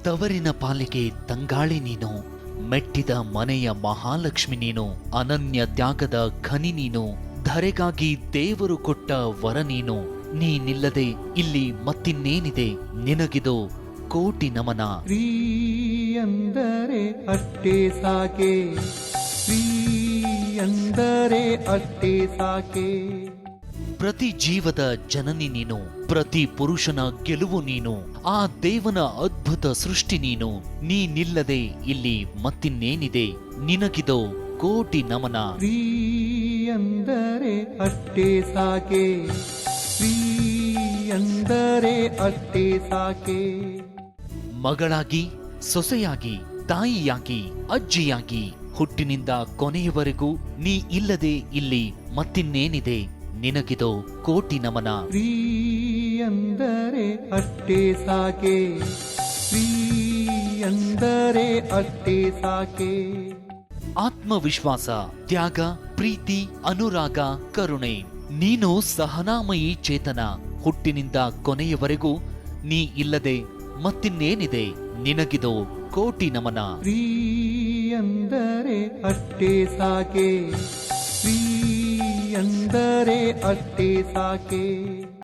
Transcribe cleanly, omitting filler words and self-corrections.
ತವರಿನ ಪಾಲಿಗೆ ತಂಗಾಳಿ ನೀನು, ಮೆಟ್ಟಿದ ಮನೆಯ ಮಹಾಲಕ್ಷ್ಮಿ ನೀನು, ಅನನ್ಯ ತ್ಯಾಗದ ಖನಿ ನೀನು, ಧರೆಗಾಗಿ ದೇವರು ಕೊಟ್ಟ ವರ ನೀನು. ನೀನಿಲ್ಲದೆ ಇಲ್ಲಿ ಮತ್ತಿನ್ನೇನಿದೆ, ನಿನಗಿದು ಕೋಟಿ ನಮನ. ಸ್ತ್ರೀ ಅಂದರೆ ಅಷ್ಟೇ ಸಾಕೆ, ಸ್ತ್ರೀ ಅಂದರೆ ಅಷ್ಟೇ ಸಾಕೆ. ಪ್ರತಿ ಜೀವದ ಜನನಿ ನೀನು, ಪ್ರತಿ ಪುರುಷನ ಗೆಲುವು ನೀನು, ಆ ದೇವನ ಅದ್ಭುತ ಸೃಷ್ಟಿ ನೀನು. ನೀನಿಲ್ಲದೆ ಇಲ್ಲಿ ಮತ್ತಿನ್ನೇನಿದೆ, ನಿನಗಿದೋ ಕೋಟಿ ನಮನ. ಸ್ತ್ರೀ ಅಂದರೆ ಅಷ್ಟೇ ಸಾಕೆ, ಸ್ತ್ರೀ ಅಂದರೆ ಅಷ್ಟೇ ಸಾಕೆ. ಮಗಳಾಗಿ, ಸೊಸೆಯಾಗಿ, ತಾಯಿಯಾಗಿ, ಅಜ್ಜಿಯಾಗಿ, ಹುಟ್ಟಿನಿಂದ ಕೊನೆಯವರೆಗೂ ನೀ ಇಲ್ಲದೆ ಇಲ್ಲಿ ಮತ್ತಿನ್ನೇನಿದೆ, ನಿನಗಿದೋ ಕೋಟಿ ನಮನ. ಸ್ತ್ರೀ ಅಂದರೆ ಅಷ್ಟೇ ಸಾಕೆ, ಸ್ತ್ರೀ ಅಂದರೆ ಅಷ್ಟೇ ಸಾಕೆ. ಆತ್ಮವಿಶ್ವಾಸ, ತ್ಯಾಗ, ಪ್ರೀತಿ, ಅನುರಾಗ, ಕರುಣೆ. ನೀನು ಸಹನಾಮಯಿ ಚೇತನ. ಹುಟ್ಟಿನಿಂದ ಕೊನೆಯವರೆಗೂ ನೀ ಇಲ್ಲದೆ ಮತ್ತಿನ್ನೇನಿದೆ, ನಿನಗಿದೋ ಕೋಟಿ ನಮನ. ಸ್ತ್ರೀ ಅಂದರೆ ಅಷ್ಟೇ ಸಾಕೆ, ಸ್ತ್ರೀ ಅಂದರೆ ಅಷ್ಟೇ ಸಾಕೆ.